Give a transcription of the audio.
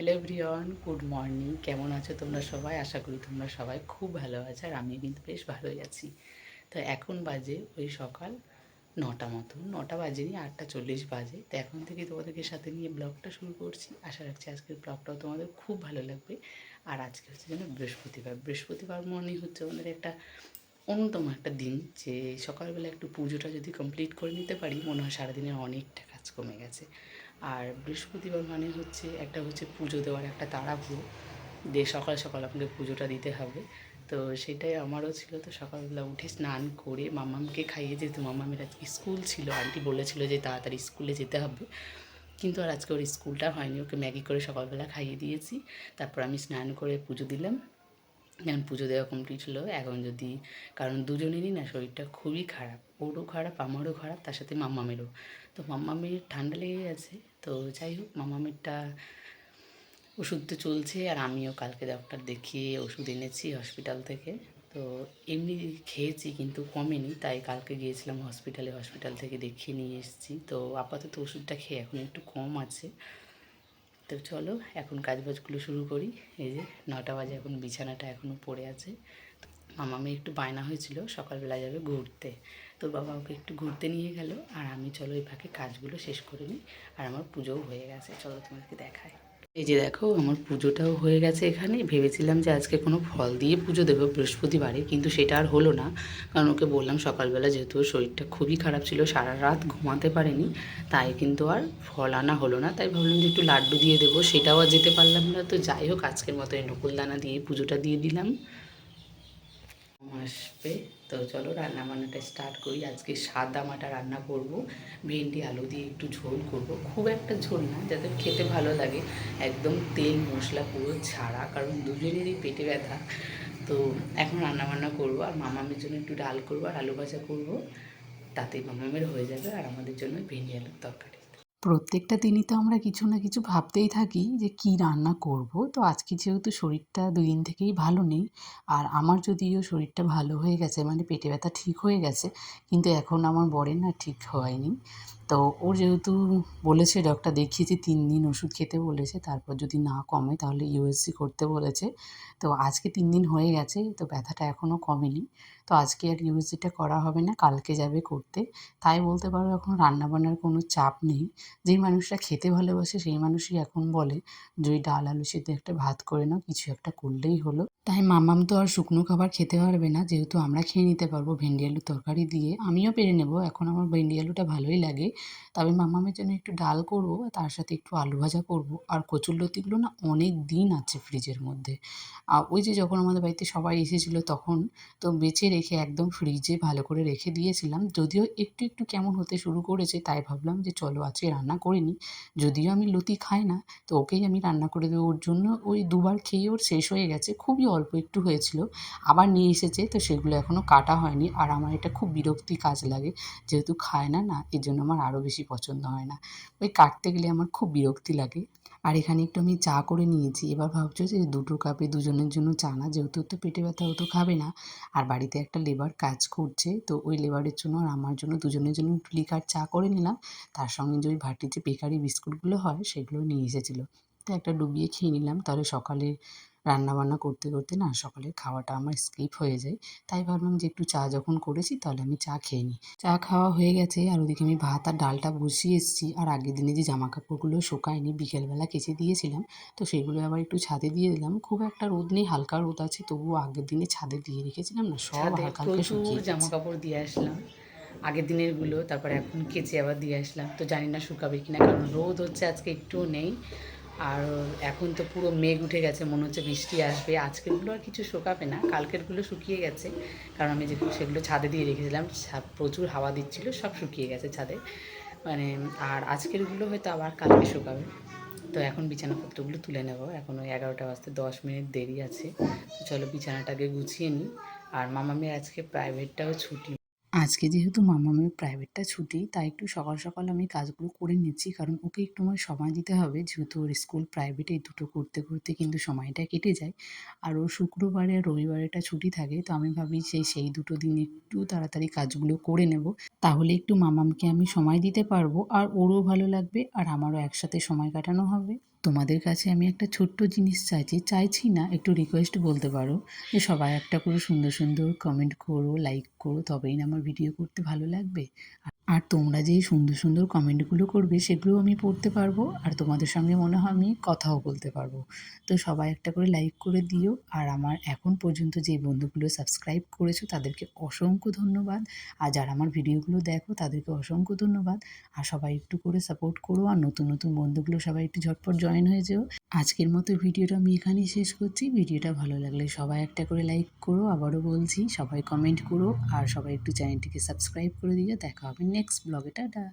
Hello everyone, good morning. কেমন আছো তোমরা সবাই? আশা করি তোমরা সবাই খুব ভালো আছো, আর আমি কিন্তু বেশ ভালোই আছি। তো এখন বাজে ওই সকাল 9টা মতো, 9টা বাজেনি, 8টা 40 বাজে। তো এখন থেকে তোমাদেরকে সাথে নিয়ে ব্লগটা শুরু করছি। আশা রাখছি আজকের ব্লগটাও তোমাদের খুব ভালো লাগবে। আর আজকে হচ্ছে যেন বৃহস্পতিবার। বৃহস্পতিবার মনে হচ্ছে আমাদের একটা অন্যতম একটা দিন, যে সকালবেলা একটু পুজোটা যদি কমপ্লিট করে নিতে পারি, মনে হয় সারাদিনের অনেকটা কাজ কমে গেছে। আর বৃহস্পতিবার মানে হচ্ছে একটা হচ্ছে পুজো দেওয়ার একটা তাড়াহুড়ো, যে সকাল সকাল আপনাকে পুজোটা দিতে হবে। তো সেটাই আমারও ছিল। তো সকালবেলা উঠে স্নান করে মাম্মামকে খাইয়ে, যেহেতু মাম্মামের আজকে স্কুল ছিল, আন্টি বলেছিল যে তাড়াতাড়ি স্কুলে যেতে হবে, কিন্তু আর আজকে ওর স্কুলটা হয়নি। ওকে ম্যাগি করে সকালবেলা খাইয়ে দিয়েছি। তারপর আমি স্নান করে পুজো দিলাম। এখন পুজো দেওয়া কমপ্লিট হলো। এখন যদি, কারণ দুজনেরই না শরীরটা খুবই খারাপ, ওরও খারাপ আমারও খারাপ, তার সাথে মাম্মামেরও। তো মাম্মামের ঠান্ডা লেগে গেছে। তো যাই হোক, মাম্মামেরটা ওষুধ তো চলছে, আর আমিও কালকে ডক্টর দেখিয়ে ওষুধ এনেছি হসপিটাল থেকে। তো এমনি খেয়েছি কিন্তু কমেনি, তাই কালকে গিয়েছিলাম হসপিটালে, হসপিটাল থেকে দেখিয়ে নিয়ে এসেছি। তো আপাতত ওষুধটা খেয়ে এখন একটু কম আছে। তো চলো এখন কাজবাজগুলো শুরু করি। এই যে 9টা বাজে, এখন বিছানাটা এখনও পড়ে আছে। মামামি একটু বায়না হয়েছিল সকালবেলা যাবে ঘুরতে, তোর বাবা ওকে একটু ঘুরতে নিয়ে গেল। আর আমি চলো এই ফাঁকে কাজগুলো শেষ করে নিই। আর আমার পুজোও হয়ে গেছে, চলো তোমাদেরকে দেখায়। এই যে দেখো, আমার পুজোটাও হয়ে গেছে। এখানে ভেবেছিলাম যে আজকে কোনো ফল দিয়ে পুজো দেবো বৃহস্পতিবারে, কিন্তু সেটা আর হলো না। কারণ ওকে বললাম সকালবেলা, যেহেতু ওর শরীরটা খুবই খারাপ ছিল, সারা রাত ঘুমাতে পারেনি, তাই কিন্তু আর ফল আনা হলো না। তাই ভাবলাম যে একটু লাড্ডু দিয়ে দেবো, সেটাও আর যেতে পারলাম না। তো যাই হোক, আজকের মতো এই নকুলদানা দিয়ে পুজোটা দিয়ে দিলাম। আসবে। তো চলো রান্না বান্নাটা স্টার্ট করি। আজকে সাদা মাটা রান্না করব, ভেন্ডি আলু দিয়ে একটু ঝোল করব, খুব একটা ঝোল না, যাতে খেতে ভালো লাগে, একদম তেল মশলা পুরো ছাড়া, কারণ দুজনেরই পেটে ব্যথা। তো এখন রান্না বান্না করবো, আর মামামের জন্য একটু ডাল করবো আর আলু ভাজা করবো, তাতেই মামামের হয়ে যাবে, আর আমাদের জন্য ভেন্ডি আলুর তরকারি। প্রত্যেকটা দিনই তো আমরা কিছু না কিছু ভাবতেই থাকি যে কি রান্না করব। তো আজকে যেহেতু শরীরটা 2 দিন থেকেই ভালো নেই, আর আমার যদিও শরীরটা ভালো হয়ে গেছে, মানে পেটে ব্যথা ঠিক হয়ে গেছে, কিন্তু এখন আমার বরের না ঠিক হয়নি। তো ওর যেহেতু বলেছে, ডক্টর দেখিয়েছি, 3 দিন ওষুধ খেতে বলেছে, তারপর যদি না কমে তাহলে ইউএসজি করতে বলেছে। তো আজকে 3 দিন হয়ে গেছে, তো ব্যথাটা এখনও কমেনি। তো আজকে আর ইউএসজিটা করা হবে না, কালকে যাবে করতে। তাই বলতে পারো এখন রান্নাবান্নার কোনো চাপ নেই। যেই মানুষরা খেতে ভালোবাসে সেই মানুষই এখন বলে যে ওই ডাল আলু সেদ্ধ একটা ভাত করে নাও, কিছু একটা করলেই হলো। তাই মামাম তো আর শুকনো খাবার খেতে পারবে না, যেহেতু আমরা খেয়ে নিতে পারবো ভেন্ডি আলুর তরকারি দিয়ে। আমিও পেরে নেবো, এখন আমার ভেন্ডি আলুটা ভালোই লাগে। তবে মামামের জন্য একটু ডাল করবো, তার সাথে একটু আলু ভাজা করবো। আর কচুরলতিগুলো না অনেক দিন আছে ফ্রিজের মধ্যে। ওই যে যখন আমাদের বাড়িতে সবাই এসেছিলো তখন তো বেছে রেখে একদম ফ্রিজে ভালো করে রেখে দিয়েছিলাম। যদিও একটু একটু কেমন হতে শুরু করেছে, তাই ভাবলাম যে চলো আজকে রান্না করে নিই। যদিও আমি লতি খাই না, তো ওকেই আমি রান্না করে দেবো। ওর জন্য ওই দুবার খেয়ে ওর শেষ হয়ে গেছে, খুবই অল্প একটু হয়েছিল। আবার নিয়ে এসেছে, তো সেগুলো এখনও কাটা হয়নি। আর আমার এটা খুব বিরক্তি কাজ লাগে, যেহেতু খায় না না, এর জন্য আমার আরও বেশি পছন্দ হয় না। ওই কাটতে গেলে আমার খুব বিরক্তি লাগে। আর এখানে একটু আমি চা করে নিয়েছি। এবার ভাবছো যে 2 কাপে দুজনের জন্য চা না, যেহেতু তো পেটে ব্যথা, ও তো খাবে না। আর বাড়িতে একটা লেবার কাজ করছে, তো ওই লেবারের জন্য আর আমার জন্য দুজনের জন্য একটু লিকার চা করে নিলাম। তার সঙ্গে যে ওই ভাটির যে বেকারি বিস্কুটগুলো হয় সেগুলো নিয়ে এসেছিলো, তো একটা ডুবিয়ে খেয়ে নিলাম। তাহলে সকালে রান্নাবান্না করতে করতে না সকালের খাওয়াটা আমার স্কিপ হয়ে যায়। তাই ভাবলাম যে একটু চা যখন করেছি তাহলে আমি চা খেয়ে নিই। চা খাওয়া হয়ে গেছে, আর ওদিকে আমি ভাত আর ডালটা বসিয়ে এসেছি। আর আগের দিনে যে জামা কাপড়গুলো শুকায়নি বিকেলবেলা কেচে দিয়েছিলাম, তো সেগুলো আবার একটু ছাদে দিয়ে দিলাম। খুব একটা রোদ নেই, হালকা রোদ আছে, তবুও আগের দিনে ছাদে দিয়ে রেখেছিলাম না, সব ছাদে হালকা হালকা প্রচুর শুকিয়ে জামা গেছে। কাপড় দিয়ে আসলাম, আগের দিনেরগুলো, তারপরে এখন কেচে আবার দিয়ে আসলাম। তো জানি না শুকাবে কিনা, কারণ রোদ হচ্ছে আজকে একটুও নেই। আর এখন তো পুরো মেঘ উঠে গেছে, মনে হচ্ছে বৃষ্টি আসবে। আজকেরগুলো আর কিছু শুকাবে না, কালকেরগুলো শুকিয়ে গেছে, কারণ আমি যেগুলো সেগুলো ছাদে দিয়ে রেখেছিলাম, প্রচুর হাওয়া দিচ্ছিল, সব শুকিয়ে গেছে ছাদে। মানে আর আজকেরগুলো হয়তো আবার কালকে শুকাবে। তো এখন বিছানাপত্রগুলো তুলে নেব, এখন ওই 11টা বাজতে 10 মিনিট দেরি আছে। তো চলো বিছানাটাকে গুছিয়ে নিই। আর মামামের আজকে প্রাইভেটটাও ছুটি। আজকে যেহেতু মামামের প্রাইভেটটা ছুটি, তাই একটু সকাল সকাল আমি কাজগুলো করে নিচ্ছি, কারণ ওকে একটু আমার সময় দিতে হবে, যেহেতু ওর স্কুল প্রাইভেট, এই দুটো করতে করতে কিন্তু সময়টা কেটে যায়। আর ও শুক্রবারে আর রবিবারেটা ছুটি থাকে, তো আমি ভাবি সেই দুটো দিন একটু তাড়াতাড়ি কাজগুলো করে নেব, তাহলে একটু মামামকে আমি সময় দিতে পারবো, আর ওরও ভালো লাগবে আর আমারও একসাথে সময় কাটানো হবে। তোমাদের কাছে আমি একটা ছোট্ট জিনিস চাইছি না, একটু রিকোয়েস্ট বলতে পারো, যে সবাই একটা করে সুন্দর সুন্দর কমেন্ট করো, লাইক করো, তবেই না আমার ভিডিও করতে ভালো লাগবে। আর তোমরা যে সুন্দর সুন্দর কমেন্টগুলো করবে সেগুলো আমি পড়তে পারবো, আর তোমাদের সঙ্গে মনে হয় আমি কথাও বলতে পারবো। তো সবাই একটা করে লাইক করে দিও। আর আমার এখন পর্যন্ত যে বন্ধুগুলো সাবস্ক্রাইব করেছো তাদেরকে অসংখ্য ধন্যবাদ, আর যারা আমার ভিডিওগুলো দেখো তাদেরকে অসংখ্য ধন্যবাদ। আর সবাই একটু করে সাপোর্ট করো, আর নতুন নতুন বন্ধুগুলো সবাই একটু ঝটপট জয়েন হয়ে যেও। আজকের মতো ভিডিওটা আমি এখানেই শেষ করছি। ভিডিওটা ভালো লাগলে সবাই একটা করে লাইক করো, আবারও বলছি সবাই কমেন্ট করো, আর সবাই একটু চ্যানেলটিকে সাবস্ক্রাইব করে দিও। দেখা হবে নেক্সট ব্লগে, টাটা।